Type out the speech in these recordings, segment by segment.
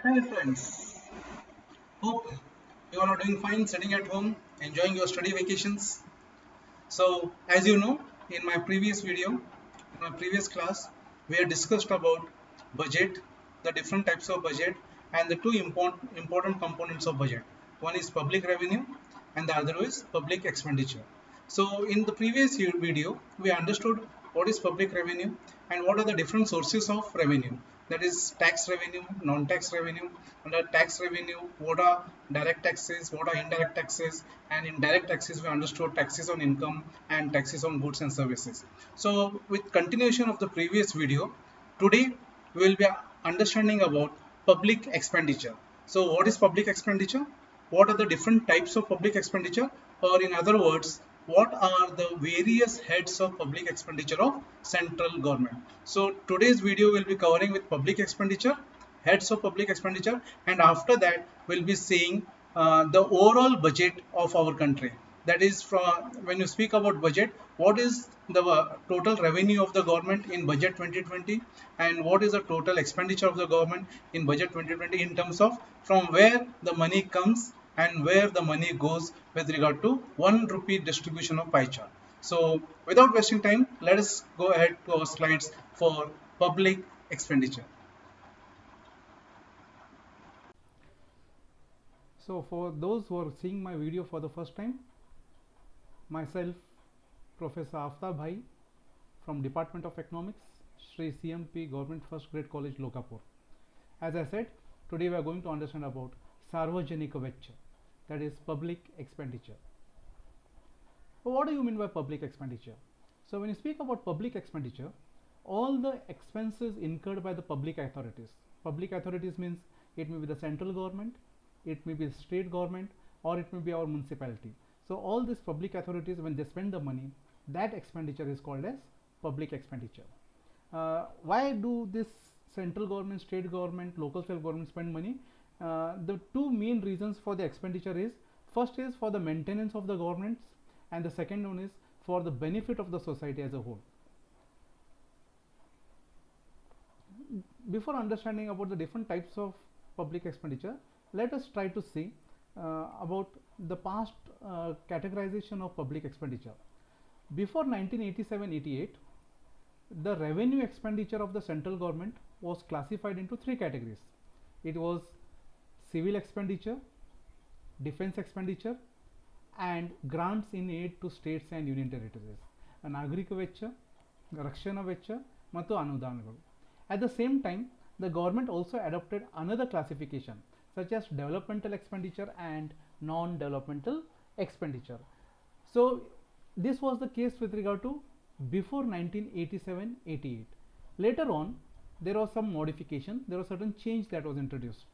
Hi friends, hope you all are doing fine sitting at home, enjoying your study vacations. So, as you know, in my previous video, in my previous class, we had discussed about budget, the different types of budget, and the two important components of budget. One is public revenue, and the other is public expenditure. So, in the previous video, we understood what is public revenue and what are the different sources of revenue. That is tax revenue, non-tax revenue. Under tax revenue, what are direct taxes, what are indirect taxes, and in direct taxes we understood taxes on income and taxes on goods and services. So with continuation of the previous video, today we will be understanding about public expenditure. So what is public expenditure? What are the different types of public expenditure, or in other words, what are the various heads of public expenditure of central government? So today's video will be covering with public expenditure, heads of public expenditure, and after that we'll be seeing the overall budget of our country. That is, from when you speak about budget, what is the total revenue of the government in budget 2020, and what is the total expenditure of the government in budget 2020, in terms of from where the money comes and where the money goes with regard to 1 rupee distribution of pie chart. So without wasting time, let us go ahead to our slides for public expenditure. So for those who are seeing my video for the first time, myself, Professor Aftab Bhai from Department of Economics, Sri CMP Government First Grade College, Lokapur. As I said, today we are going to understand about Sarvajanika Veccha, that is public expenditure. So what do you mean by public expenditure? So when you speak about public expenditure, all the expenses incurred by the public authorities means it may be the central government, it may be the state government, or it may be our municipality. So all these public authorities, when they spend the money, that expenditure is called as public expenditure. Why do this central government, state government, local self government spend money? The two main reasons for the expenditure is, first is for the maintenance of the governments, and the second one is for the benefit of the society as a whole. Before understanding about the different types of public expenditure, let us try to see about the past categorization of public expenditure. Before 1987-88, the revenue expenditure of the central government was classified into three categories. It was civil expenditure, defense expenditure, and grants in aid to states and union territories. ನಾಗರಿಕ ವೆಚ್ಚ, ರಕ್ಷಣಾ ವೆಚ್ಚ ಮತ್ತು ಅನುದಾನಗಳು. At the same time, the government also adopted another classification such as developmental expenditure and non-developmental expenditure. So this was the case with regard to before 1987-88. Later on, there was some modification, there was certain change that was introduced.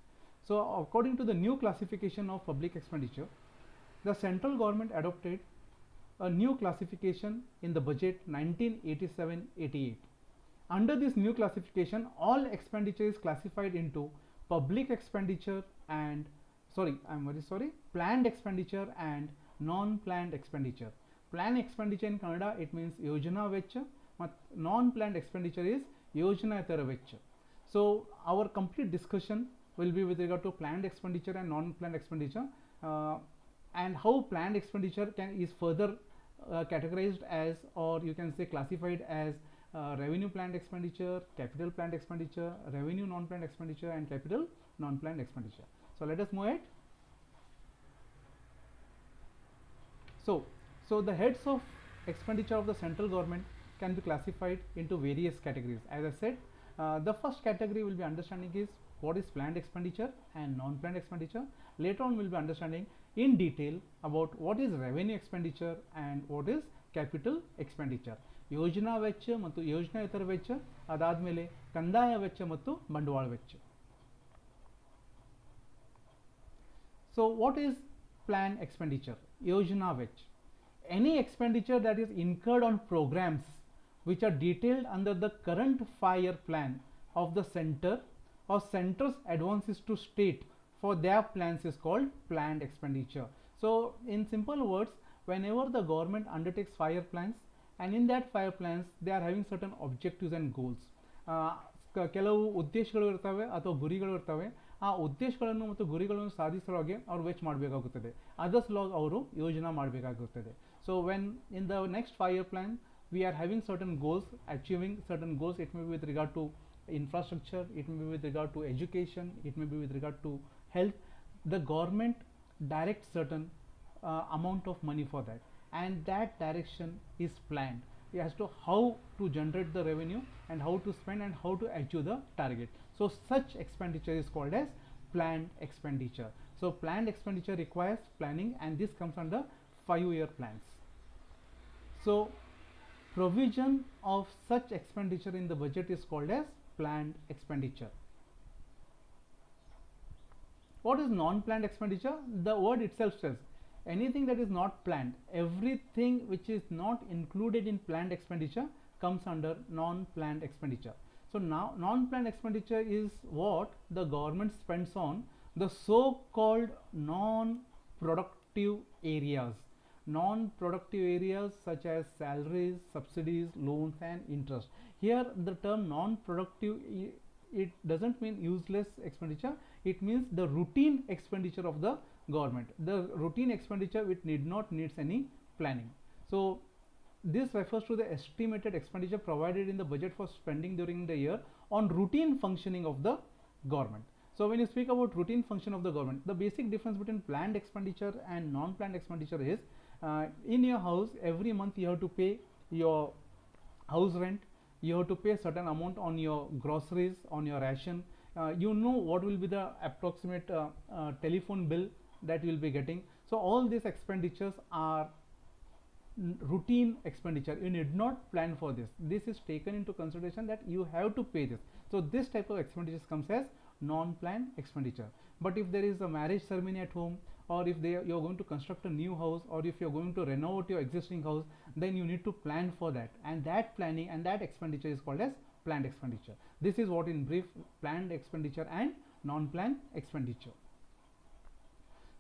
So according to the new classification of public expenditure, the central government adopted a new classification in the budget 1987-88. Under this new classification, all expenditure is classified into public expenditure and planned expenditure and non-planned expenditure. Planned expenditure in Kannada, it means Yojana Vecha, but non-planned expenditure is Yojana Itara Vecha. So our complete discussion will be with regard to planned expenditure and non-planned expenditure, and how planned expenditure is further categorized as, or you can say classified as, revenue planned expenditure, capital planned expenditure, revenue non-planned expenditure, and capital non-planned expenditure. So let us move ahead. So the heads of expenditure of the central government can be classified into various categories. As I said, the first category will be understanding is what is planned expenditure and non-planned expenditure. Later on, we'll be understanding in detail about what is revenue expenditure and what is capital expenditure. ಯೋಜನಾ ವೆಚ್ಚ ಮತ್ತು ಯೋಜನೇತರ ವೆಚ್ಚ, ಅದಾದಮೇಲೆ ಕಂದಾಯ ವೆಚ್ಚ ಮತ್ತು ಬಂಡವಾಳ ವೆಚ್ಚ. So what is planned expenditure? Yojana Vech. Any expenditure that is incurred on programs which are detailed under the current 5-year plan of the center or center's advances to state for their plans is called planned expenditure. So in simple words, whenever the government undertakes 5-year plans, and in that 5 plans they are having certain objectives and goals. ಕೆಲವು ಉದ್ದೇಶಗಳು ಇರ್ತವೆ ಅಥವಾ ಗುರಿಗಳು ಇರ್ತವೆ. ಆ ಉದ್ದೇಶಗಳನ್ನು ಮತ್ತು ಗುರಿಗಳನ್ನು ಸಾಧಿಸಲು ಅವರು ವೆಚ್ಚ ಮಾಡಬೇಕಾಗುತ್ತದೆ. ಅದರ ಸಲುವಾಗಿ ಅವರು ಯೋಜನೆ ಮಾಡಬೇಕಾಗುತ್ತದೆ. So when in the next 5-year plan we are having certain goals, achieving certain goals. It may be with regard to infrastructure, it may be with regard to education, it may be with regard to health. The government directs certain amount of money for that, and that direction is planned as to how to generate the revenue and how to spend and how to achieve the target. So such expenditure is called as planned expenditure. So planned expenditure requires planning, and this comes under 5-year plans. So provision of such expenditure in the budget is called as planned expenditure. What is non-planned expenditure? The word itself says anything that is not planned, everything which is not included in planned expenditure comes under non-planned expenditure. So now non-planned expenditure is what the government spends on the so-called non-productive areas. Non-productive areas such as salaries, subsidies, loans and interest. Here the term non-productive, it doesn't mean useless expenditure, it means the routine expenditure of the government. The routine expenditure which needs any planning. So this refers to the estimated expenditure provided in the budget for spending during the year on routine functioning of the government. So when you speak about routine function of the government, the basic difference between planned expenditure and non-planned expenditure is in your house every month you have to pay your house rent, you have to pay certain amount on your groceries, on your ration. You know what will be the approximate telephone bill that you will be getting. So all these expenditures are routine expenditure. You need not plan for this. This is taken into consideration that you have to pay this. So this type of expenditures comes as non-planned expenditure. But if there is a marriage ceremony at home, or if you're going to construct a new house, or if you're going to renovate your existing house, then you need to plan for that, and that planning and that expenditure is called as planned expenditure. This is what in brief planned expenditure and non-planned expenditure.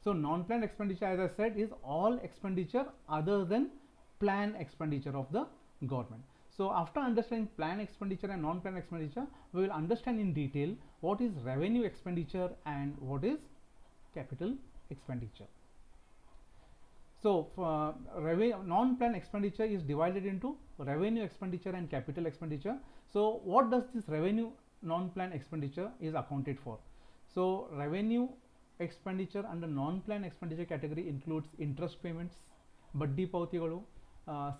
So non-planned expenditure, as I said, is all expenditure other than planned expenditure of the government. So after understanding planned expenditure and non-planned expenditure, we will understand in detail what is revenue expenditure and what is capital expenditure. So non-planned expenditure is divided into revenue expenditure and capital expenditure. So what does this revenue non-planned expenditure is accounted for? So revenue expenditure under non-planned expenditure category includes interest payments, ಬಡ್ಡಿ ಪಾವತಿಗಳು,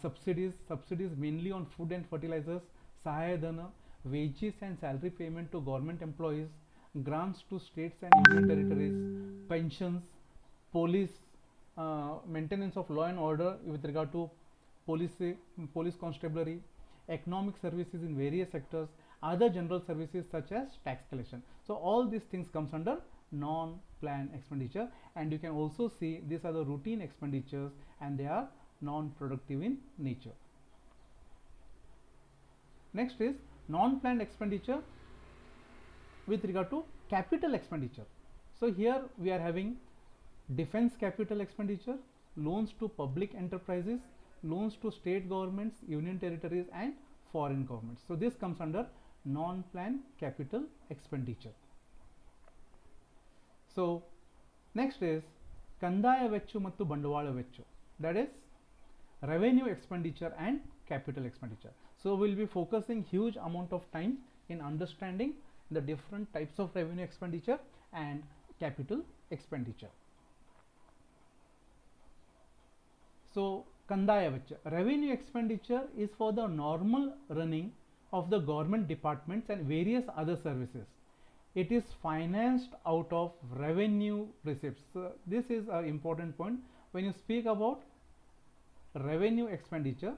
subsidies mainly on food and fertilizers, ಸಹಾಯಧನ, wages and salary payment to government employees, grants to states and union territories, pensions, police, maintenance of law and order with regard to police constabulary, economic services in various sectors, other general services such as tax collection. So all these things comes under non-planned expenditure, and you can also see these are the routine expenditures and they are non-productive in nature. Next is non-planned expenditure with regard to capital expenditure. So here we are having defense capital expenditure, loans to public enterprises, loans to state governments, union territories and foreign governments. So this comes under non-planned capital expenditure. So next is ಕಂದಾಯ ವೆಚ್ಚ ಮತ್ತು ಬಂಡವಾಳ ವೆಚ್ಚ, that is revenue expenditure and capital expenditure. So we'll be focusing huge amount of time in understanding the different types of revenue expenditure and capital expenditure. So ಕಂದಾಯ ವೆಚ್ಚ, revenue expenditure is for the normal running of the government departments and various other services. It is financed out of revenue receipts. So this is an important point. When you speak about revenue expenditure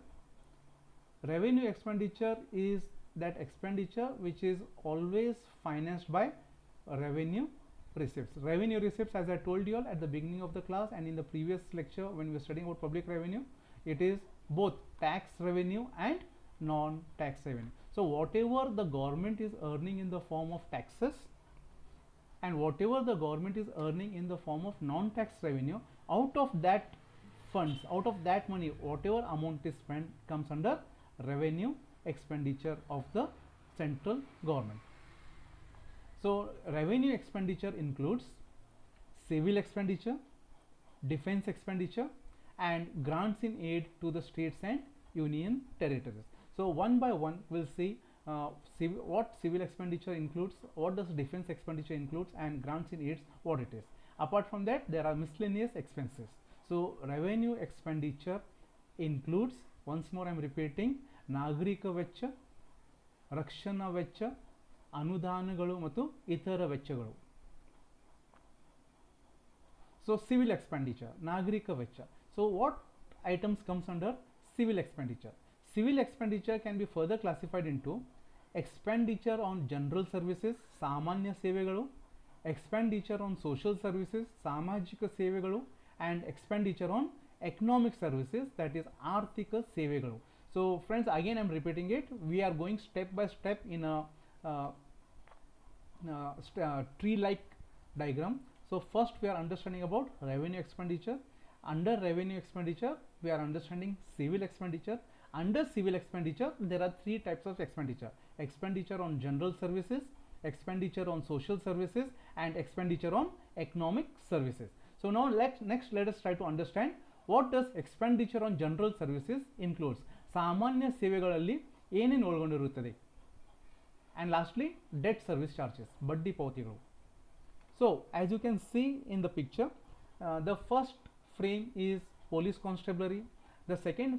is that expenditure which is always financed by revenue receipts. Revenue receipts, as I told you all at the beginning of the class and in the previous lecture when we were studying about public revenue, it is both tax revenue and non-tax revenue. So whatever the government is earning in the form of taxes and whatever the government is earning in the form of non-tax revenue, out of that funds, out of that money, whatever amount is spent comes under revenue expenditure of the central government. So revenue expenditure includes civil expenditure, defense expenditure, and grants in aid to the states and union territories. So one by one we'll see what civil expenditure includes, what does defense expenditure includes, and grants in aids what it is. Apart from that, there are miscellaneous expenses. So revenue expenditure includes, once more I am repeating, ನಾಗರಿಕ ವೆಚ್ಚ, ರಕ್ಷಣಾ ವೆಚ್ಚ, ಅನುದಾನಗಳು ಮತ್ತು ಇತರ ವೆಚ್ಚಗಳು. So civil expenditure, nagrika vecha. So what items comes under civil expenditure? Civil expenditure can be further classified into expenditure on general services, samanya sevegalu, expenditure on social services, samajika sevegalu, and expenditure on economic services, that is arthika sevegalu. So friends, again I am repeating it, we are going step by step in a tree like diagram. So first we are understanding about revenue expenditure. Under revenue expenditure we are understanding civil expenditure. Under civil expenditure there are three types of expenditure: expenditure on general services, expenditure on social services, and expenditure on economic services. So now next let us try to understand what does expenditure on general services includes. ಸಾಮಾನ್ಯ ಸೇವೆಗಳಲ್ಲಿ ಏನೇನು ಒಳಗೊಂಡಿರುತ್ತದೆ. And lastly, debt service charges, ಬಡ್ಡಿ ಪಾವತಿಗಳು. So as you can see in the picture, the first frame is police constabulary, the second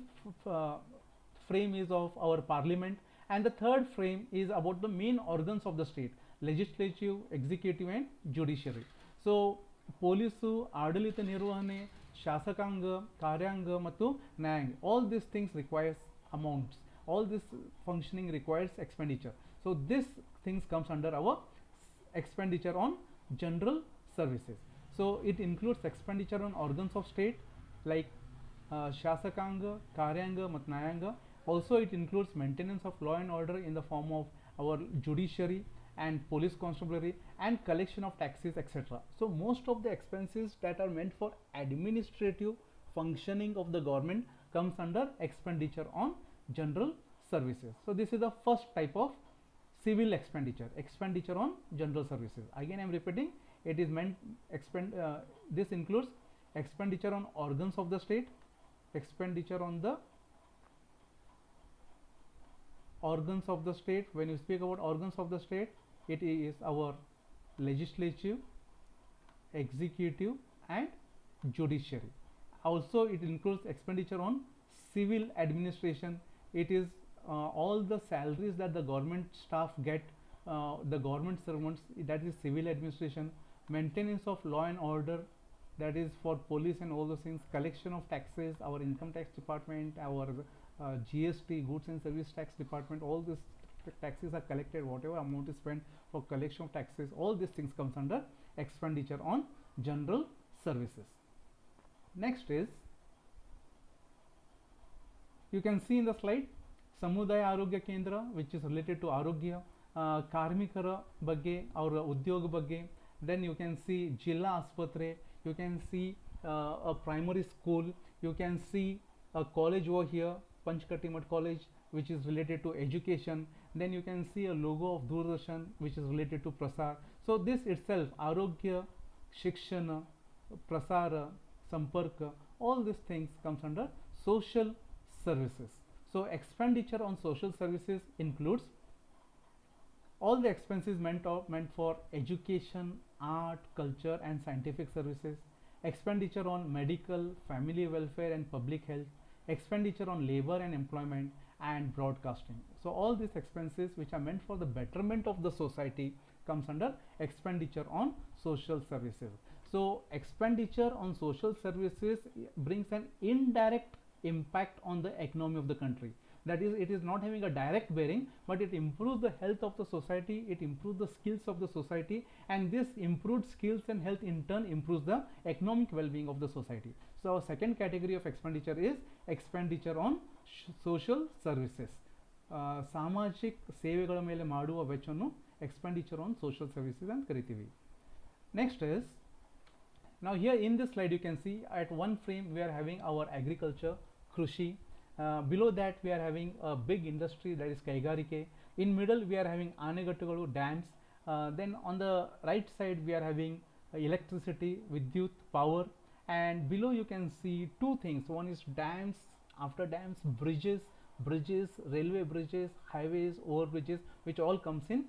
frame is of our parliament, and the third frame is about the main organs of the state: legislative, executive, and judiciary. So police, ಆಡಳಿತ ನಿರ್ವಹಣೆ, ಶಾಸಕಾಂಗ, ಕಾರ್ಯಾಂಗ ಮತ್ತು ನ್ಯಾಯಾಂಗ, all these things requires amounts, all this functioning requires expenditure. So this things comes under our expenditure on general services. So it includes expenditure on organs of state like shasakanga, karyanga ಮತ್ತು ನ್ಯಾಯಾಂಗ. Also it includes maintenance of law and order in the form of our judiciary and police constabulary and collection of taxes, etc. So most of the expenses that are meant for administrative functioning of the government comes under expenditure on general services. So this is the first type of civil expenditure, expenditure on general services. Again I am repeating, it is meant this includes expenditure on organs of the state, expenditure on the organs of the state. When you speak about organs of the state, it is our legislative, executive, and judiciary. Also it includes expenditure on civil administration. It is all the salaries that the government staff get, the government servants, that is civil administration. Maintenance of law and order, that is for police and all those things. Collection of taxes, our income tax department, our GST, goods and service tax department, all these taxes are collected, whatever amount is spent for collection of taxes, all these things comes under expenditure on general services. Next is, you can see in the slide, ಸಮುದಾಯ ಆರೋಗ್ಯ ಕೇಂದ್ರ, which is related to ಆರೋಗ್ಯ, ಕಾರ್ಮಿಕರ ಬಗ್ಗೆ, ಅವರ ಉದ್ಯೋಗ ಬಗ್ಗೆ. Then you can see ಜಿಲ್ಲಾ ಆಸ್ಪತ್ರೆ, you can see a primary school, you can see a college over here, Panchkatimat College, which is related to education. Then you can see a logo of Doordarshan, which is related to Prasar. So this itself, Arogya, Shikshana, Prasara, Samparka, all these things comes under social services. So expenditure on social services includes all the expenses meant for education, art, culture, and scientific services, expenditure on medical, family welfare, and public health, expenditure on labor and employment, and broadcasting. So all these expenses which are meant for the betterment of the society comes under expenditure on social services. So expenditure on social services brings an indirect impact on the economy of the country. That is, it is not having a direct bearing, but it improves the health of the society, it improves the skills of the society, and this improved skills and health in turn improves the economic well-being of the society. So our second category of expenditure is expenditure on social services. ಸಾಮಾಜಿಕ ಸೇವೆಗಳ ಮೇಲೆ ಮಾಡುವ ವೆಚ್ಚವನ್ನು expenditure on social services ಅಂತ ಕರಿತೀವಿ. Next is, now here in this slide you can see at one frame we are having our agriculture, Krushi. Below that we are having a big industry, that is Kaigarike. In middle we are having Anegattugalu dams. Then on the right side we are having electricity, Vidyut, power, and below you can see two things. One is dams, after dams bridges, railway bridges, highways, over bridges, which all comes in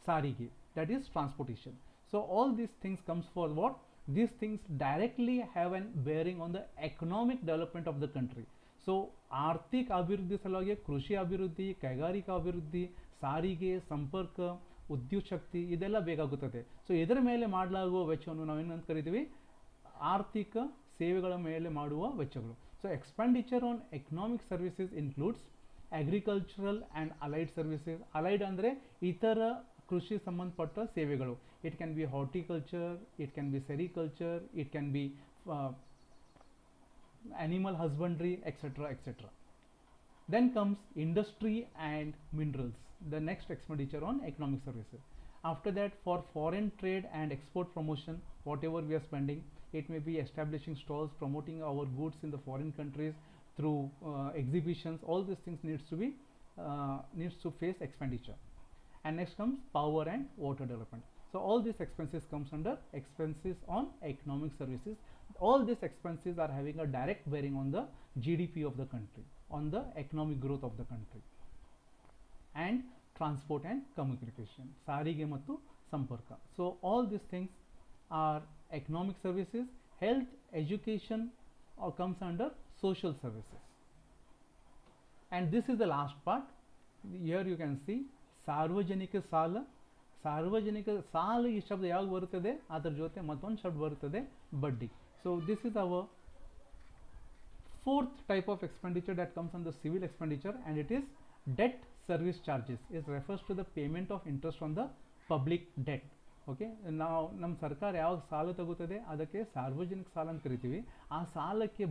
Sarige, that is transportation. So all these things comes for what? These things directly have an bearing on the economic development of the country. So ಆರ್ಥಿಕ ಅಭಿವೃದ್ಧಿ ಸಲುವಾಗಿ ಕೃಷಿ ಅಭಿವೃದ್ಧಿ, ಕೈಗಾರಿಕಾ ಅಭಿವೃದ್ಧಿ, ಸಾರಿಗೆ, ಸಂಪರ್ಕ, ಉದ್ಯೋಗ ಶಕ್ತಿ ಇದೆಲ್ಲ ಬೇಕಾಗುತ್ತದೆ. ಸೊ ಇದರ ಮೇಲೆ ಮಾಡಲಾಗುವ ವೆಚ್ಚವನ್ನು ನಾವೇನಂತ ಕರಿತೀವಿ? ಆರ್ಥಿಕ ಸೇವೆಗಳ ಮೇಲೆ ಮಾಡುವ ವೆಚ್ಚಗಳು. So expenditure on economic services includes agricultural and allied services. Allied ಅಂದರೆ ಇತರ ಕೃಷಿ ಸಂಬಂಧಪಟ್ಟ ಸೇವೆಗಳು. It can be horticulture, it can be sericulture, it can be animal husbandry, etc., etc. Then comes industry and minerals, the next expenditure on economic services. After that, for foreign trade and export promotion, whatever we are spending, it may be establishing stalls, promoting our goods in the foreign countries through exhibitions. All these things needs to face expenditure. And next comes power and water development. So all these expenses comes under expenses on economic services. All these expenses are having a direct bearing on the GDP of the country, on the economic growth of the country. And transport and communication, ಸಾರಿಗೆ ಮತ್ತು ಸಂಪರ್ಕ. So all these things are economic services. Health, education comes under social services. And this is the last part. Here you can see ಸಾರ್ವಜನಿಕ ಸಾಲ. ಸಾರ್ವಜನಿಕ ಸಾಲ ಈ ಶಬ್ದ ಯಾವಾಗ ಬರುತ್ತದೆ? ಅದರ ಜೊತೆ ಮತ್ತೊಂದು ಶಬ್ದ ಬರುತ್ತದೆ, ಬಡ್ಡಿ. So this is our fourth type of expenditure that comes under civil expenditure, and it is debt service charges. It refers to the payment of interest on the public debt. Okay, ನಾವು ನಮ್ಮ ಸರ್ಕಾರ ಯಾವಾಗ ಸಾಲ ತಗೋತದೆ ಅದಕ್ಕೆ ಸಾರ್ವಜನಿಕ ಸಾಲ ಅಂತ ಕರಿತೀವಿ. ಆ ಸಾಲಕ್ಕೆ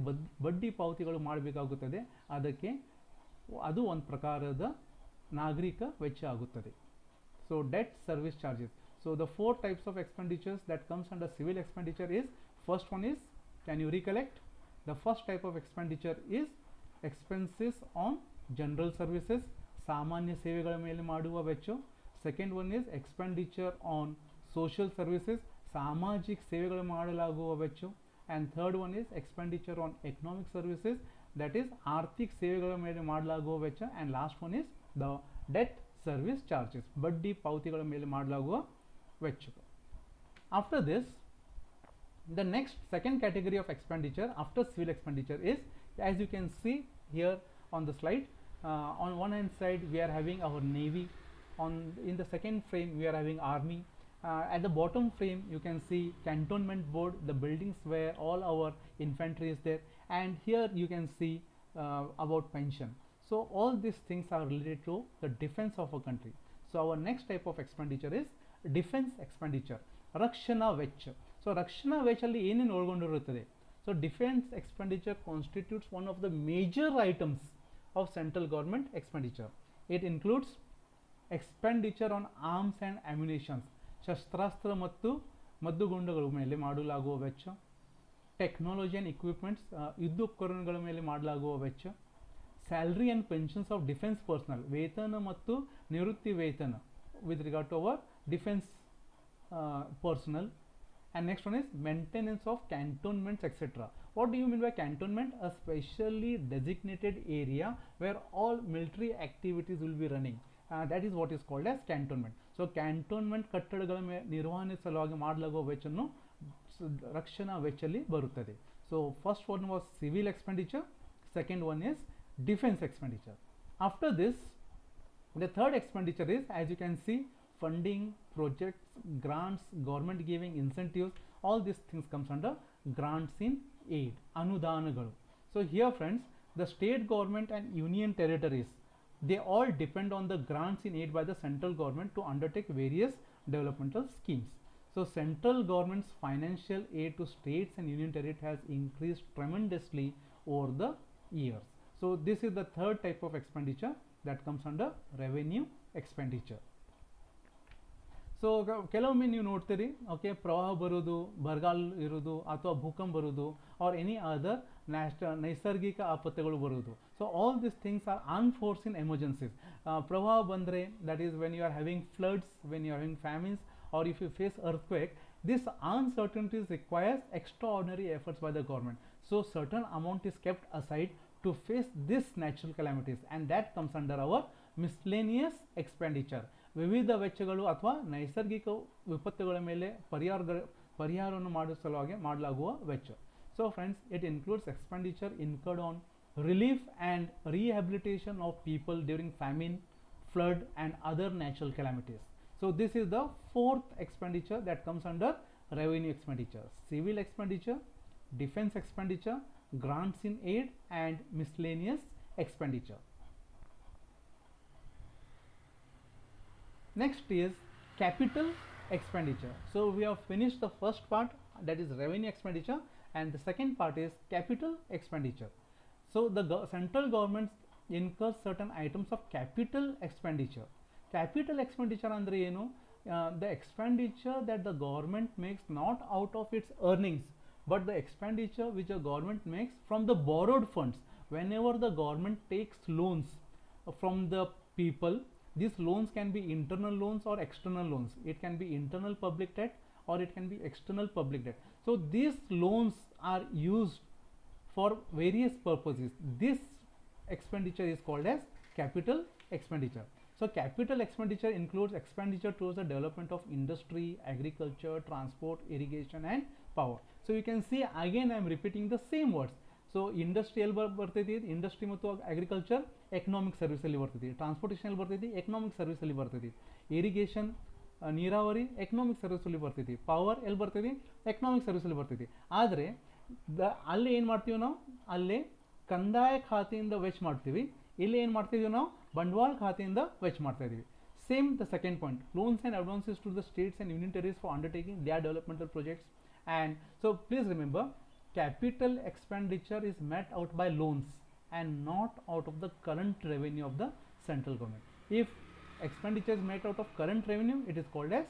ಬಡ್ಡಿ ಪಾವತಿಗಳು ಮಾಡಬೇಕಾಗುತ್ತದೆ. ಅದಕ್ಕೆ ಅದು ಒಂದು ಪ್ರಕಾರದ ನಾಗರಿಕ ವೆಚ್ಚ ಆಗುತ್ತದೆ. So debt service charges. So the four types of expenditures that comes under civil expenditure is, first one is, can you recollect? The first type of expenditure is expenses on general services, ಸಾಮಾನ್ಯ ಸೇವೆಗಳ ಮೇಲೆ ಮಾಡುವ ವೆಚ್ಚ. Second one is expenditure on social services, ಸಾಮಾಜಿಕ ಸೇವೆಗಳು ಮಾಡಲಾಗುವ ವೆಚ್ಚ. And third one is expenditure on economic services, that is ಆರ್ಥಿಕ ಸೇವೆಗಳ ಮೇಲೆ ಮಾಡಲಾಗುವ ವೆಚ್ಚ. And last one is the debt service charges, ಬಡ್ಡಿ ಪಾವತಿಗಳ ಮೇಲೆ ಮಾಡಲಾಗುವ ವೆಚ್ಚಗಳು. After this, the next second category of expenditure after civil expenditure is, as you can see here on the slide, on one hand side we are having our navy, in the second frame we are having army, at the bottom frame you can see cantonment board, the buildings where all our infantry is there, and here you can see about pension. So all these things are related to the defense of a country. So our next type of expenditure is defense expenditure, ರಕ್ಷಣಾ ವೆಚ್ಚ. So ರಕ್ಷಣಾ ವೆಚ್ಚಲ್ಲಿ ಏನೇನು ಒಳಗೊಂಡಿರುತ್ತದೆ? So defence expenditure constitutes one of the major items of central government expenditure. It includes expenditure on arms and ammunitions, ಶಸ್ತ್ರಾಸ್ತ್ರ ಮತ್ತು ಮದ್ದುಗುಂಡುಗಳ ಮೇಲೆ ಮಾಡಲಾಗುವ ವೆಚ್ಚ. ಟೆಕ್ನಾಲಜಿ ಆ್ಯಂಡ್ ಇಕ್ವಿಪ್ಮೆಂಟ್ಸ್, ಯುದ್ಧೋಪಕರಣಗಳ ಮೇಲೆ ಮಾಡಲಾಗುವ ವೆಚ್ಚ. Salary and pensions of defence personnel, ವೇತನ ಮತ್ತು ನಿವೃತ್ತಿ ವೇತನ with regard to our defence personnel. And next one is maintenance of cantonments, etc. What do you mean by cantonment? A specially designated area where all military activities will be running. That is what is called as cantonment. So cantonment ಕಟ್ಟಡಗಳ ನಿರ್ವಹಣೆ ಸಲುವಾಗಿ ಮಾಡಲಾಗುವ ವೆಚ್ಚವನ್ನು ರಕ್ಷಣಾ ವೆಚ್ಚದಲ್ಲಿ ಬರುತ್ತದೆ. So first one was civil expenditure, second one is defense expenditure. After this, the third expenditure is, as you can see, funding, projects, grants, government giving incentives, all these things comes under grants in aid, ಅನುದಾನಗಳು. So here friends, the state government and union territories, they all depend on the grants in aid by the central government to undertake various developmental schemes. So central government's financial aid to states and union territories has increased tremendously over the years. So this is the third type of expenditure that comes under revenue expenditure. So ಕೆಲವೊಮ್ಮೆ ನೀವು ನೋಡ್ತೀರಿ okay ಪ್ರವಾಹ ಬರೋದು, ಬರಗಾಲ ಇರೋದು ಅಥವಾ ಭೂಕಂಪ ಬರೋದು ಆರ್ ಎನಿ ಅದರ್ ನೈಸರ್ಗಿಕ ಆಪತ್ತುಗಳು ಬರೋದು. So all this things are unforeseen emergencies. ಪ್ರವಾಹ ಬಂದರೆ that is when you are having floods, when you are having famines or if you face earthquake, this uncertainties requires extraordinary efforts by the government. So certain amount is kept aside to face this natural calamities, and that comes under our miscellaneous expenditure. ವಿವಿಧ ವೆಚ್ಚಗಳು ಅಥವಾ ನೈಸರ್ಗಿಕ ವಿಪತ್ತುಗಳ ಮೇಲೆ ಪರಿಹಾರವನ್ನು ಮಾಡುವ ಸಲುವಾಗಿ ಮಾಡಲಾಗುವ ವೆಚ್ಚ. So friends, it includes expenditure incurred on relief and rehabilitation of people during famine, flood and other natural calamities. So this is the fourth expenditure that comes under revenue expenditure: civil expenditure, defense expenditure, grants in aid and miscellaneous expenditure. Next is capital expenditure. So we have finished the first part, that is revenue expenditure, and the second part is capital expenditure. So the central government incurs certain items of capital expenditure. Capital expenditure andre ಏನು? The expenditure that the government makes not out of its earnings, but the expenditure which the government makes from the borrowed funds. Whenever the government takes loans from the people, these loans can be internal loans or external loans. It can be internal public debt or it can be external public debt. So these loans are used for various purposes. This expenditure is called as capital expenditure. So capital expenditure includes expenditure towards the development of industry, agriculture, transport, irrigation and power. So you can see again I am repeating the same words. So industrial ಬರ್ತೈತಿ, industry ಮತ್ತು agriculture economic service ಅಲ್ಲಿ ಬರ್ತೈತಿ, transportation ಅಲ್ಲಿ ಬರ್ತೈತಿ, economic service ಅಲ್ಲಿ ಬರ್ತೈತಿ, irrigation ನೀರಾವರಿ economic service ಅಲ್ಲಿ ಬರ್ತೈತಿ, ಪವರ್ ಎಲ್ಲಿ ಬರ್ತೈತಿ, ಎಕನಾಮಿಕ್ ಸರ್ವಿಸ್ ಅಲ್ಲಿ ಬರ್ತೈತಿ. ಆದರೆ ಅಲ್ಲಿ ಏನು ಮಾಡ್ತೀವಿ ನಾವು, ಅಲ್ಲಿ ಕಂದಾಯ ಖಾತೆಯಿಂದ ವೆಚ್ ಮಾಡ್ತೀವಿ, ಇಲ್ಲಿ ಏನು ಮಾಡ್ತಿದ್ದೀವಿ ನಾವು, ಬಂಡವಾಳ ಖಾತೆಯಿಂದ ವೆಚ್ ಮಾಡ್ತಾ ಇದೀವಿ. Same the second point, loans and advances to the states and union territories for undertaking their developmental projects. And so please remember, capital expenditure is met out by loans and not out of the current revenue of the central government. If expenditure is met out of current revenue, it is called as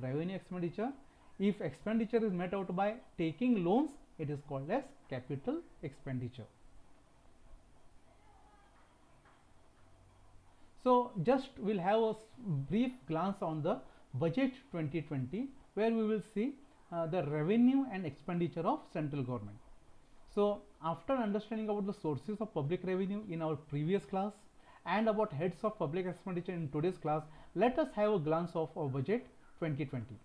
revenue expenditure. If expenditure is met out by taking loans, it is called as capital expenditure. So just we'll have a brief glance on the budget 2020, where we will see the revenue and expenditure of central government. So after understanding about the sources of public revenue in our previous class and about heads of public expenditure in today's class, let us have a glance of our budget 2020.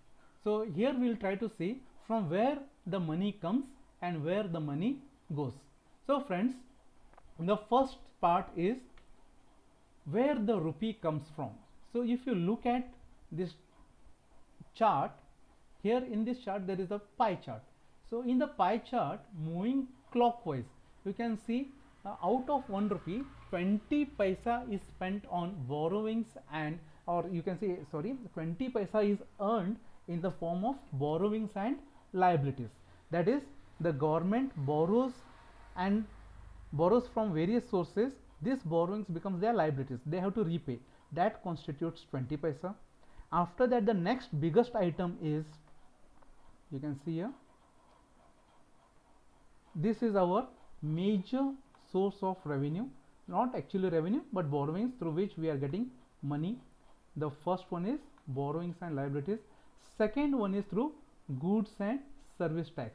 So here we will try to see from where the money comes and where the money goes. So friends, the first part is where the rupee comes from. So if you look at this chart, here in this chart there is a pie chart. So in the pie chart, moving clockwise, you can see out of 1 rupee, 20 paisa is spent on borrowings, and or you can say, sorry, 20 paisa is earned in the form of borrowings and liabilities. That is, the government borrows from various sources. These borrowings becomes their liabilities, they have to repay. That constitutes 20 paisa. After that, the next biggest item is, you can see here, this is our major source of revenue, not actually revenue but borrowings through which we are getting money. The first one is borrowings and liabilities. Second one is through goods and service tax.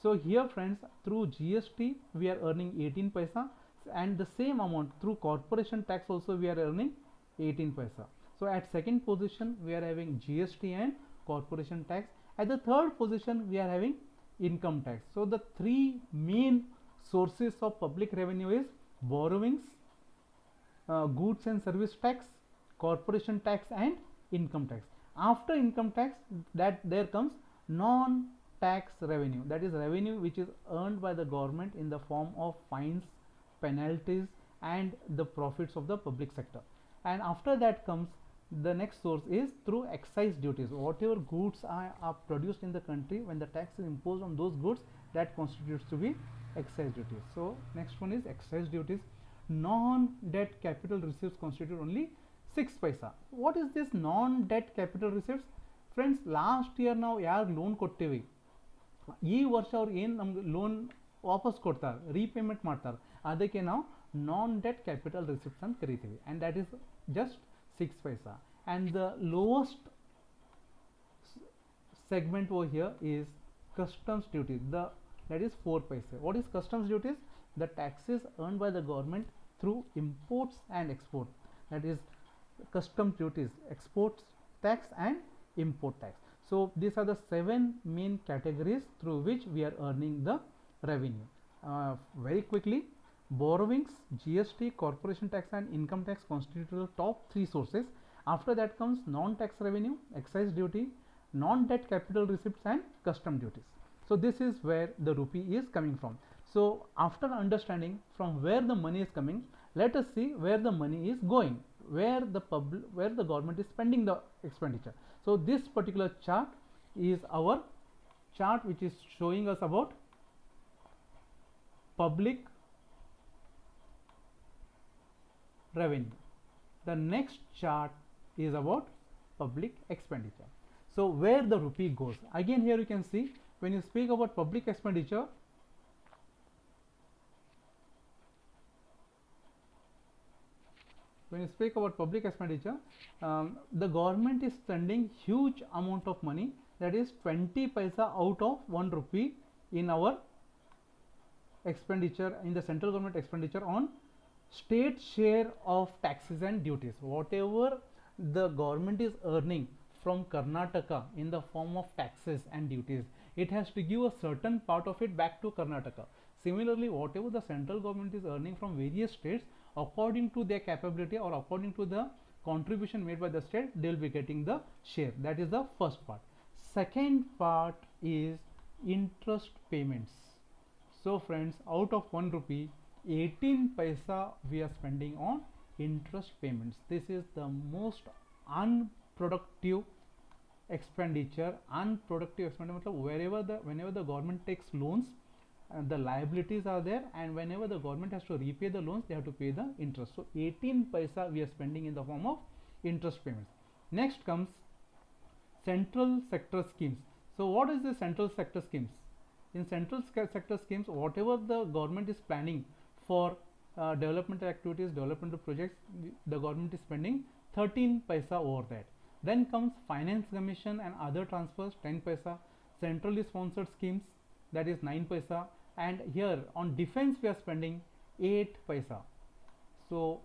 So here friends, through GST we are earning 18 paisa, and the same amount through corporation tax also we are earning 18 paisa. So at second position we are having GST and corporation tax. At the third position we are having income tax. So the three main sources of public revenue is borrowings, goods and service tax, corporation tax and income tax. After income tax, that there comes non-tax revenue, that is revenue which is earned by the government in the form of fines, penalties and the profits of the public sector. And after that comes the next source is through excise duties. Whatever goods are produced in the country, when the tax is imposed on those goods, that constitutes to be excise duties. So next one is excise duties. Non-debt capital receipts constitute only 6 paisa. What is this non-debt capital receipts? Friends last year ನಾವು ಯಾರು loan ಕೊಟ್ಟಿವಿ ಈ ವರ್ಷ ಅವ್ರು ಏನು ನಮ್ಗೆ loan ವಾಪಸ್ ಕೊಡ್ತಾರೆ ರೀಪೇಮೆಂಟ್ ಮಾಡ್ತಾರೆ ಅದಕ್ಕೆ ನಾವು ನಾನ್ ಡೆಟ್ ಕ್ಯಾಪಿಟಲ್ ರಿಸಿಪ್ಟ್ಸ್ ಅಂತ ಕರಿತೀವಿ and that is just 6 paisa and the lowest segment over here is customs duties, that is 4 paise. What is customs duties? The taxes earned by the government through imports and export, that is customs duties, exports tax and import tax. So these are the 7 main categories through which we are earning the revenue. Very quickly, borrowings, GST, corporation tax and income tax constitute the top 3 sources. After that comes non-tax revenue, excise duty, non-debt capital receipts and custom duties. So this is where the rupee is coming from. So after understanding from where the money is coming, let us see where the money is going, where the government is spending the expenditure. So this particular chart is our chart which is showing us about public revenue. The next chart is about public expenditure. So where the rupee goes, again here you can see when you speak about public expenditure, the government is spending huge amount of money, that is 20 paisa out of 1 rupee in our expenditure, in the central government expenditure on state share of taxes and duties. Whatever the government is earning from Karnataka in the form of taxes and duties, it has to give a certain part of it back to Karnataka. Similarly, whatever the central government is earning from various states, according to their capability or according to the contribution made by the state, they will be getting the share. That is the first part. Second part is interest payments. So friends, out of 1 rupee, 18 paisa we are spending on interest payments. This is the most unproductive expenditure. Whenever the government takes loans, the liabilities are there, and whenever the government has to repay the loans, they have to pay the interest. So 18 paisa we are spending in the form of interest payments. Next comes central sector schemes. So what is the central sector schemes? In central sector schemes, whatever the government is planning for developmental activities, developmental projects, the government is spending 13 paisa over that. Then comes finance commission and other transfers, 10 paisa. Centrally sponsored schemes, that is 9 paisa. And here on defense we are spending 8 paisa. So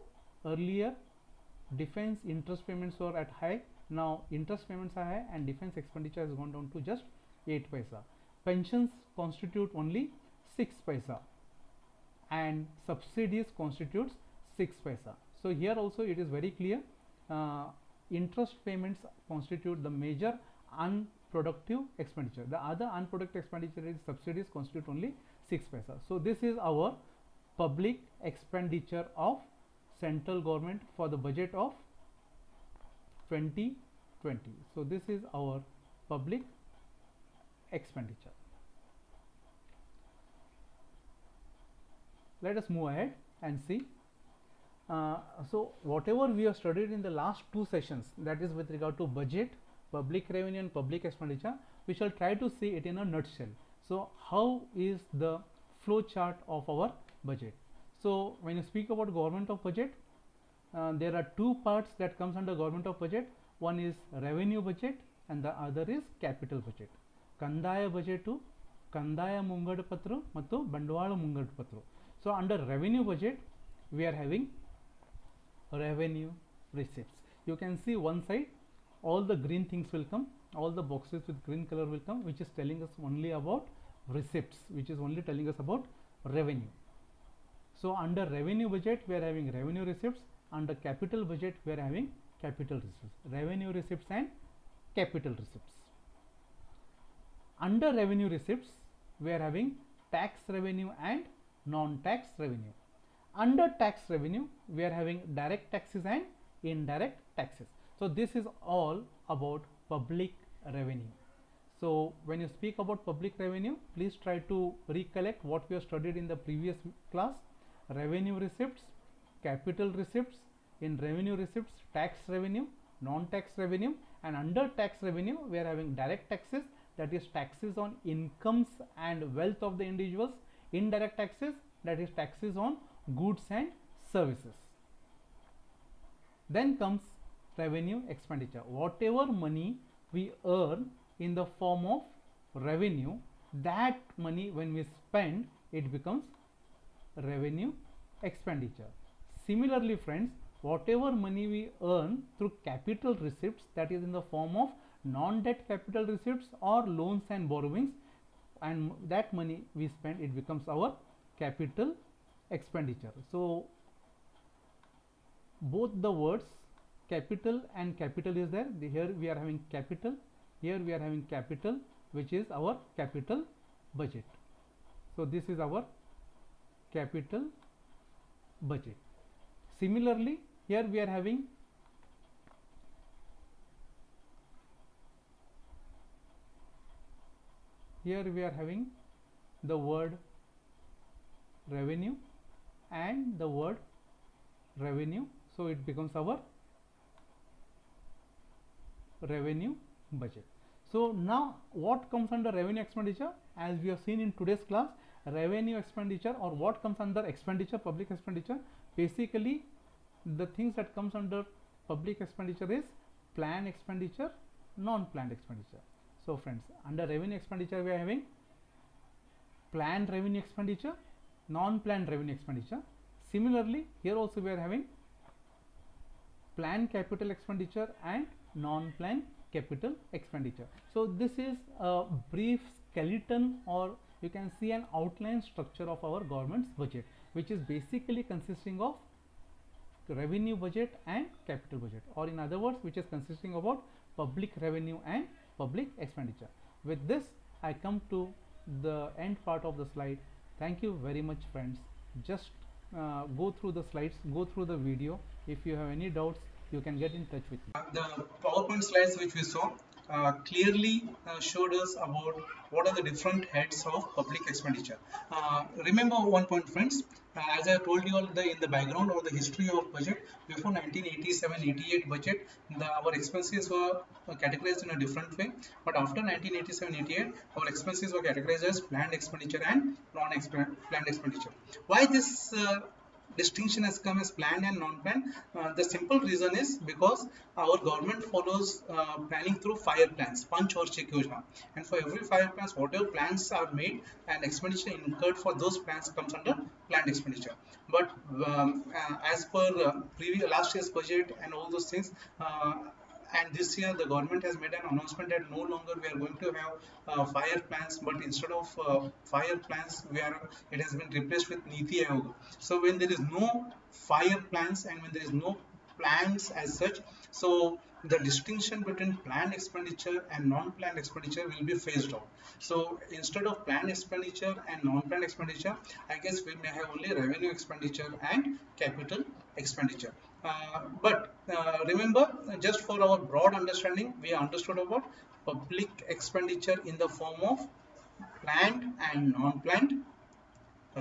earlier defense interest payments were at high, now interest payments are high and defense expenditure has gone down to just 8 paisa. Pensions constitute only 6 paisa and subsidies constitutes 6 paisa. So here also it is very clear, interest payments constitute the major unproductive expenditure. The other unproductive expenditure is subsidies constitute only 6 paisa. So this is our public expenditure of central government for the budget of 2020. So this is our public expenditure. Let us move ahead and see. So whatever we have studied in the last 2 sessions, that is with regard to budget, public revenue and public expenditure, we shall try to see it in a nutshell. So how is the flow chart of our budget? So when you speak about government of budget, there are 2 parts that comes under government of budget. One is revenue budget and the other is capital budget. Kandaya budget to Kandaya Mungadu Patru Matu Bandwala Mungadu Patru. So under revenue budget we are having revenue receipts. You can see one side all the green things will come, all the boxes with green color will come, which is telling us only about receipts, which is only telling us about revenue. So under revenue budget we are having revenue receipts, under capital budget we are having capital receipts, revenue receipts and capital receipts. Under revenue receipts we are having tax revenue and non-tax revenue. Under tax revenue we are having direct taxes and indirect taxes. So this is all about public revenue. So when you speak about public revenue, please try to recollect what we have studied in the previous class. Revenue receipts, capital receipts, in revenue receipts tax revenue, non-tax revenue, And under tax revenue, we are having direct taxes, that is taxes on incomes and wealth of the individuals. Indirect taxes, that is taxes on goods and services. Then comes revenue expenditure. Whatever money we earn in the form of revenue, that money when we spend, it becomes revenue expenditure. Similarly, friends, whatever money we earn through capital receipts, that is in the form of non-debt capital receipts or loans and borrowings, and that money we spend, it becomes our capital expenditure. So both the words capital and capital is there. Here we are having capital, here we are having capital, which is our capital budget. So this is our capital budget. Similarly, here we are having the word revenue and the word revenue, so it becomes our revenue budget. So now what comes under revenue expenditure? As we have seen in today's class, revenue expenditure, or what comes under expenditure, public expenditure, basically the things that comes under public expenditure is planned expenditure, non-planned expenditure. So friends, under revenue expenditure we are having planned revenue expenditure, non-planned revenue expenditure. Similarly, here also we are having planned capital expenditure and non-planned capital expenditure. So this is a brief skeleton, or you can see an outline structure of our government's budget, which is basically consisting of revenue budget and capital budget, or in other words, which is consisting about public revenue and public expenditure. With this, I come to the end part of the slide. Thank you very much, friends. Just go through the slides, go through the video. If you have any doubts, you can get in touch with me. The PowerPoint slides which we saw clearly showed us about what are the different heads of public expenditure. Remember one point, friends, as I told you all in the background or the history of budget, before 1987-88 budget, our expenses were categorized in a different way, but after 1987-88 our expenses were categorized as planned expenditure and non-planned expenditure. Why this distinction has come as planned and non-planned? The simple reason is because our government follows planning through 5 plans, Panch or Chek Yojana, and for every 5 plans, whatever plans are made and expenditure incurred for those plans comes under planned expenditure. But as per last year's budget and all those things, and this year the government has made an announcement that no longer we are going to have 5 plans, but instead of 5 plans, it has been replaced with Niti Aayog. So when there is no 5 plans and when there is no plans as such, so the distinction between planned expenditure and non-planned expenditure will be phased out. So instead of planned expenditure and non-planned expenditure, I guess we may have only revenue expenditure and capital expenditure. But remember, just for our broad understanding, we understood about public expenditure in the form of planned and non-planned,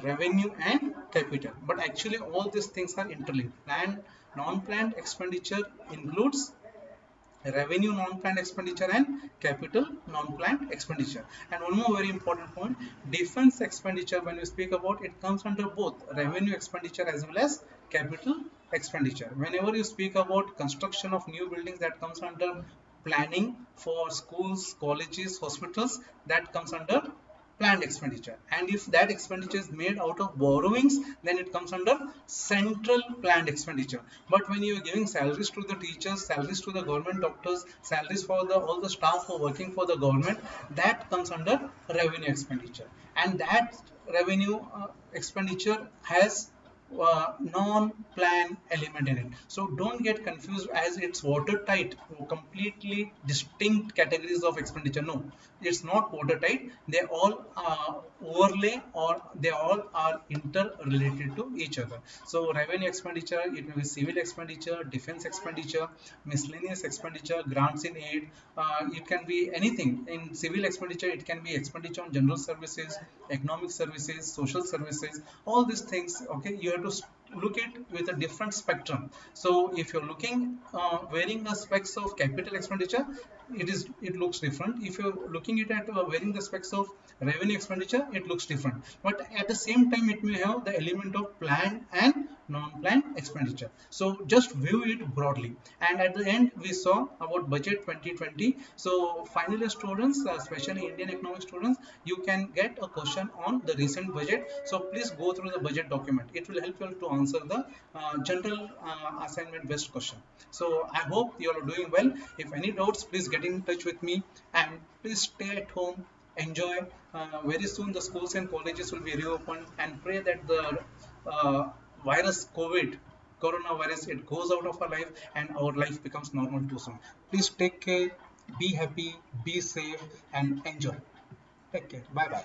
revenue and capital. But actually all these things are interlinked. Planned, non-planned expenditure includes revenue non-planned expenditure and capital non-planned expenditure. And one more very important point, defense expenditure, when we speak about it, comes under both revenue expenditure as well as capital expenditure. Whenever you speak about construction of new buildings, that comes under planning. For schools, colleges, hospitals, that comes under planned expenditure. And if that expenditure is made out of borrowings, then it comes under central planned expenditure. But when you are giving salaries to the teachers, salaries to the government doctors, salaries for all the staff who are working for the government, that comes under revenue expenditure. And that revenue expenditure has non-planned element in it. So don't get confused as it's watertight, completely distinct categories of expenditure. No, it's not watertight. They all overlay, or they all are interrelated to each other. So revenue expenditure, it may be civil expenditure, defense expenditure, miscellaneous expenditure, grants in aid. It can be anything. In civil expenditure, it can be expenditure on general services, economic services, social services, all these things. Okay, you have to look it with a different spectrum. So if you're looking wearing the specs of capital expenditure, it looks different. If you're looking at wearing the specs of revenue expenditure, it looks different. But at the same time, it may have the element of planned and non-planned expenditure. So just view it broadly. And at the end, we saw about budget 2020. So final students, especially Indian economic students, you can get a question on the recent budget. So please go through the budget document. It will help you to answer the general assignment based question. So I hope you are doing well. If any doubts, please get in touch with me, and please stay at home, enjoy. Very soon the schools and colleges will be reopened, and pray that the uh, virus coronavirus, it goes out of our life and our life becomes normal too soon. Please take care, be happy, be safe, and enjoy. Take care. Bye bye.